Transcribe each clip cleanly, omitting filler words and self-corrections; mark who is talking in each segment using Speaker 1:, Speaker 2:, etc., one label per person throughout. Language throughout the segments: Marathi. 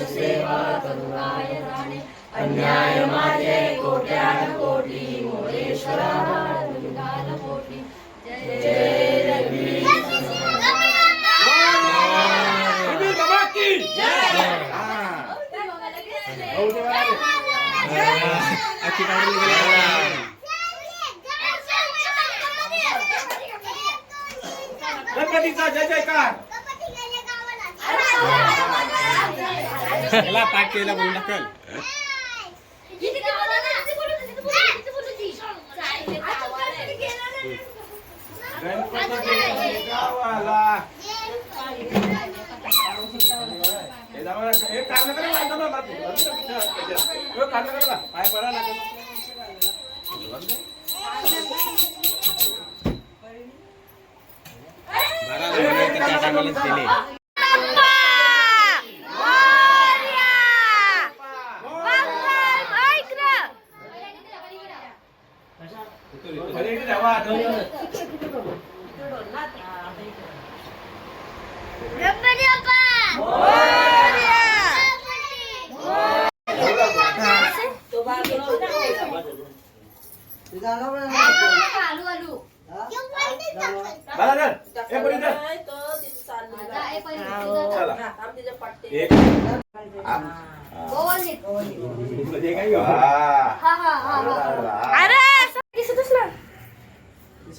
Speaker 1: सेवा करुणाय जाणे अन्याय माझे कोट्यान कोटी मोरेश्वरा दुर्गान कोटी जय जगदीश बाबा की जय गणपतीचा जय जयकार
Speaker 2: चला पाठ केला बोलू नकल
Speaker 1: गणपती गावाला एक काम करा पाय पडा ना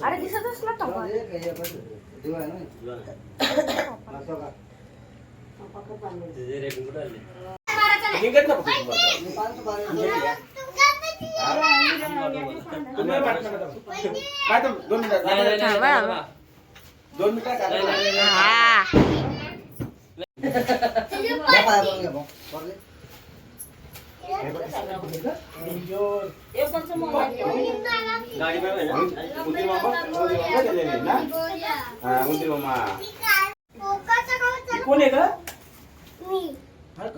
Speaker 3: अरे दिसतच ना
Speaker 1: दोन मिनिटं कोण आहे का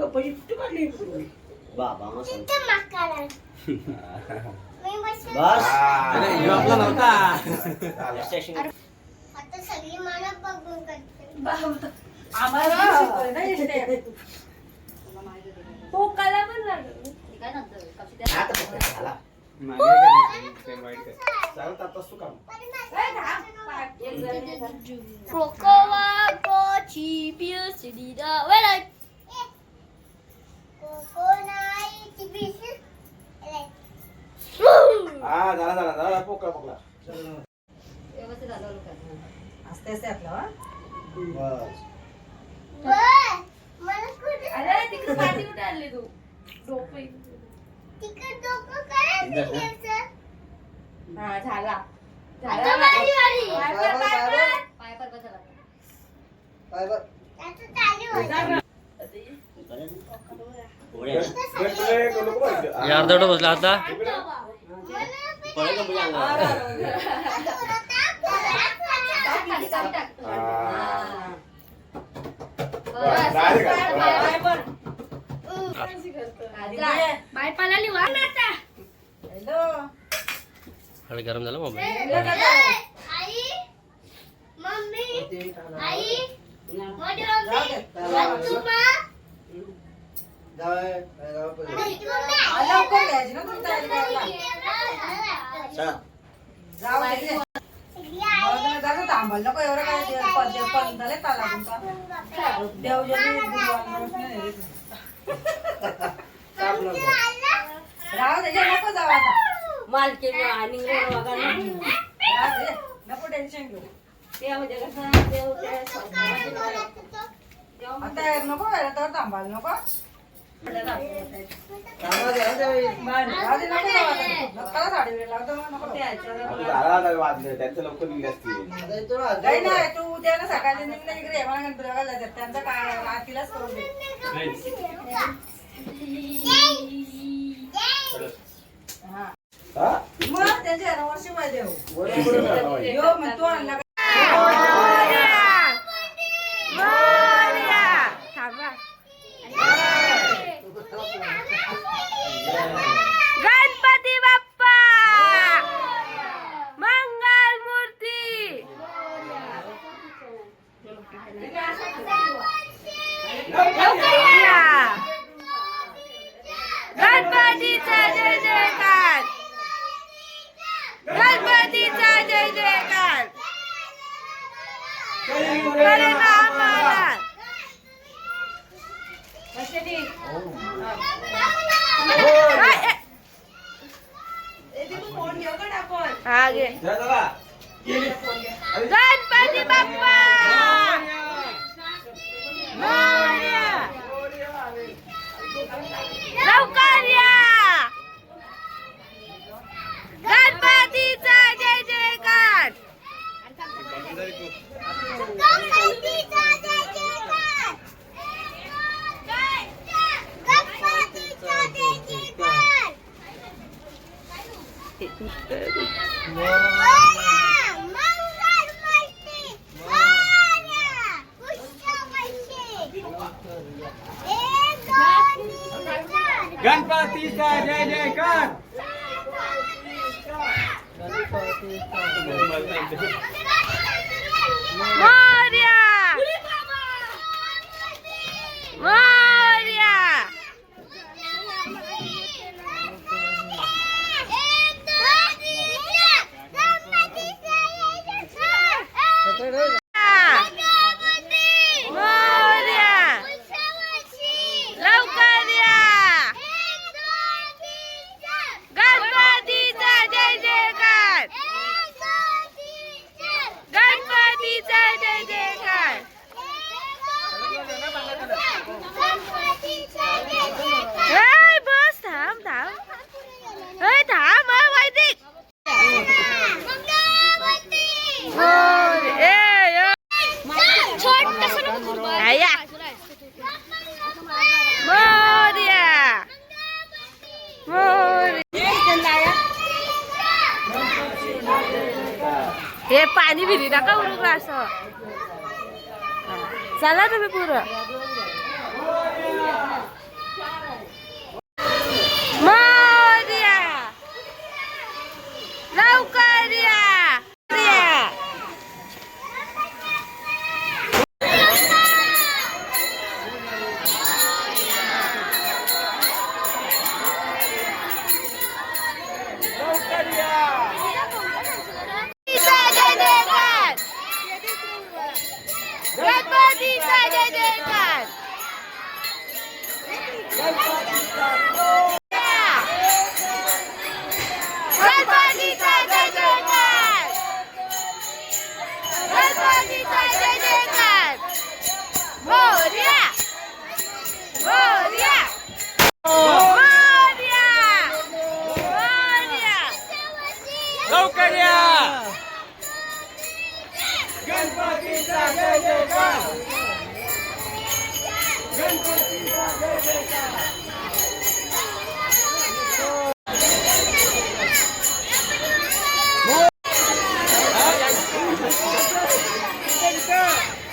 Speaker 1: पैसे कुठे काढले बाबा
Speaker 3: सगळी मला बघून करते पोकाला पण लागलं काय कोकोवा कोची पिउसिडा वेला कोकोनाची पिस
Speaker 1: झाला पोकळा
Speaker 4: व्यवस्थित झालं
Speaker 5: आस्ते आस्ते आपला
Speaker 3: मला कुठे
Speaker 4: अरे तिकडे पाठी कुठे आणली तू डोकं
Speaker 3: तिकट डोकं करायचं
Speaker 4: हा झाला
Speaker 3: आता माझी वारी
Speaker 4: पाय पर बसला
Speaker 3: आता चालू
Speaker 2: अर्धा बसला आता
Speaker 3: बाय पालाली वाट आता
Speaker 2: हळद गरम झाला मोबाईल
Speaker 3: आई मम्मी आई मोठी मम्मी तुमा
Speaker 5: लवकर घ्यायची ना तुमच्या जाऊ थांबल नको एवढं काय झालं ताला तुमचा देवजनी राहू दे नको जाऊ आता
Speaker 4: मालकी आणि
Speaker 5: नको टेन्शन घेऊ
Speaker 4: ते म्हणजे कसं देव
Speaker 5: आता नको तर थांबाल नको
Speaker 1: त्यांचं लवकर निघले असतील
Speaker 5: नाही तू उद्या ना सकाळी निघणं इकडे मला गणपती बघायला जातात त्यांचं काय तिलाच करून दे मग त्यांच्या वर्षी पाहिजे हो म्हणतो आणला
Speaker 3: गणपती बाप्पा मंगल मूर्ती लवकर या.
Speaker 5: दीदी तू फोन घेऊ का आपण
Speaker 3: हा घे
Speaker 1: जा चला.
Speaker 3: गणपती बाप्पा मोरया. लवकर या गणपतीचा जय जयकार गणपतीचा जय जयकार गणपतीचा जय जयकार
Speaker 1: गणपतीचा जय जयकार.
Speaker 3: मोरया मोरया मोरया लवकर या गणपतीचा जय जयकार गणपतीचा जय जयकार ए, बस थांब थांब ए, थांब वैदिक या मोरया मोरया हे पाणी भिरी नका उरू असं चला तुम्ही पुरं मोरया लवकर या गणपतीचा जय जयकार गणपतीचा जय जयकार गणपतीचा जय जयकार मोरया मोरया मोरया मोरया
Speaker 1: लवकर या. गणपतीचा जय जयकार. गणपतीचा जय जयकार.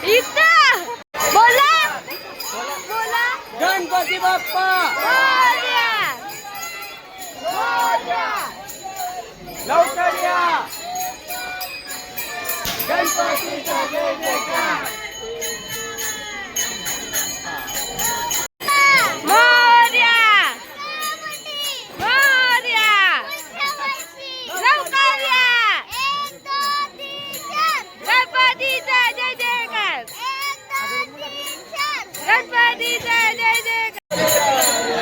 Speaker 3: इथं बोला बोला
Speaker 1: गणपती बाप्पा
Speaker 3: मोरया मोरया
Speaker 1: लवकर या. गणपतीचा जय जयकार.
Speaker 3: मोरया मोरया लवकर या गणपतीचा जय जयकार गणपतीचा जय जयकार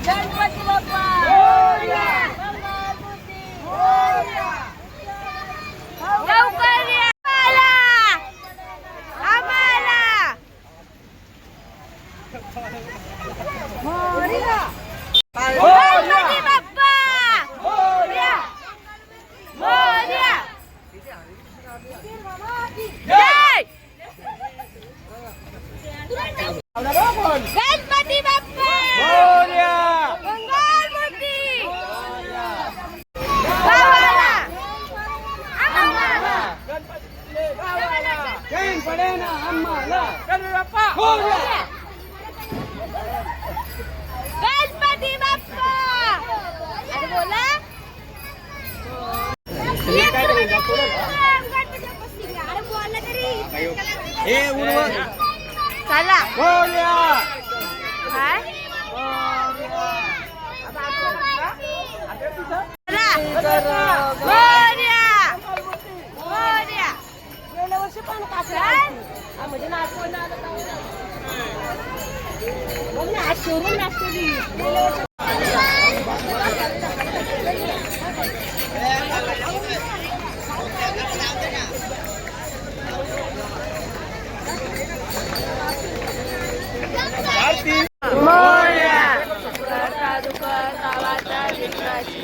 Speaker 3: गणपती बाप्पा लवकर या आम्हाला गणपती बाप्पा मोरया मोरया जय गणपती बाप्पा
Speaker 1: मोरया.
Speaker 3: मंगलमूर्ती गावाला आम्हाला
Speaker 1: चैन पडे ना आम्हाला. गणपती बाप्पा मोरया.
Speaker 3: गणपती बाप्पा अरे बोला अरे बोला तरी चला
Speaker 1: मोरया.
Speaker 3: काय चला मोरया मोरया गेल्या वर्षी पण म्हणजे नाचवून आलं आज शोरूम नाचवली गेल्या वर्षी मोरया करता दुःख गावाचा विश्वासी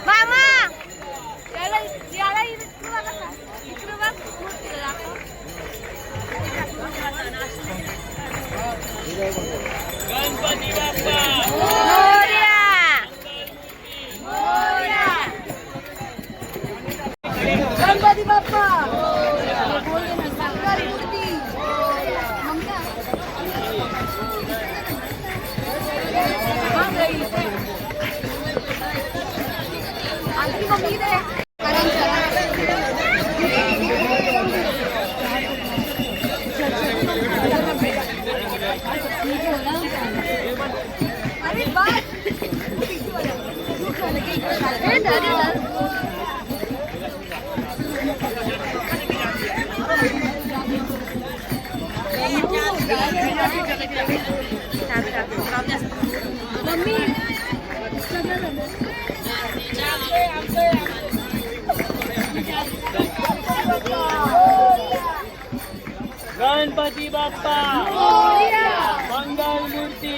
Speaker 3: मामा याला याला इकडे बघा इकडे बघ
Speaker 1: गणपती बाप्पा
Speaker 3: मोरया मोरया गणपती बाप्पा
Speaker 1: गणपती बाप्पा मंगल मूर्ती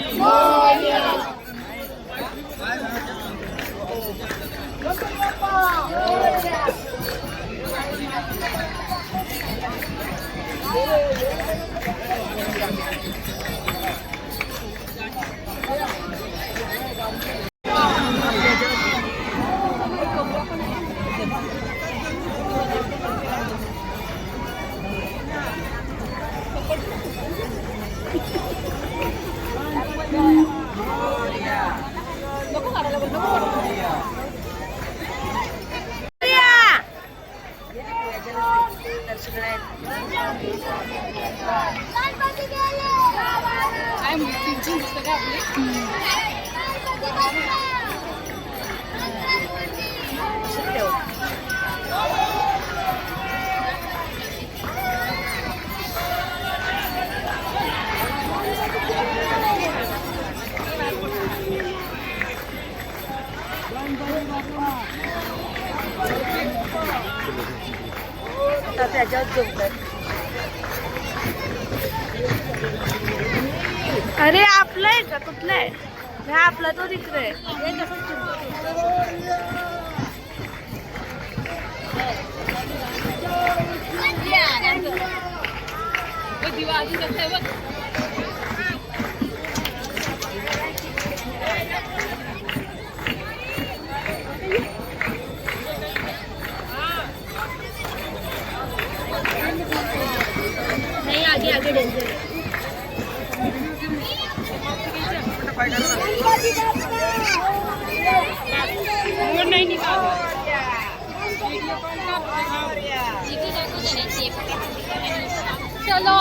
Speaker 3: आता त्याच्यावर झोपतात. अरे आपलं आहे का कुठलं आहे? हा आपला तो तिकडे आहे.
Speaker 4: नहीं आगे आगे डेंजर चलो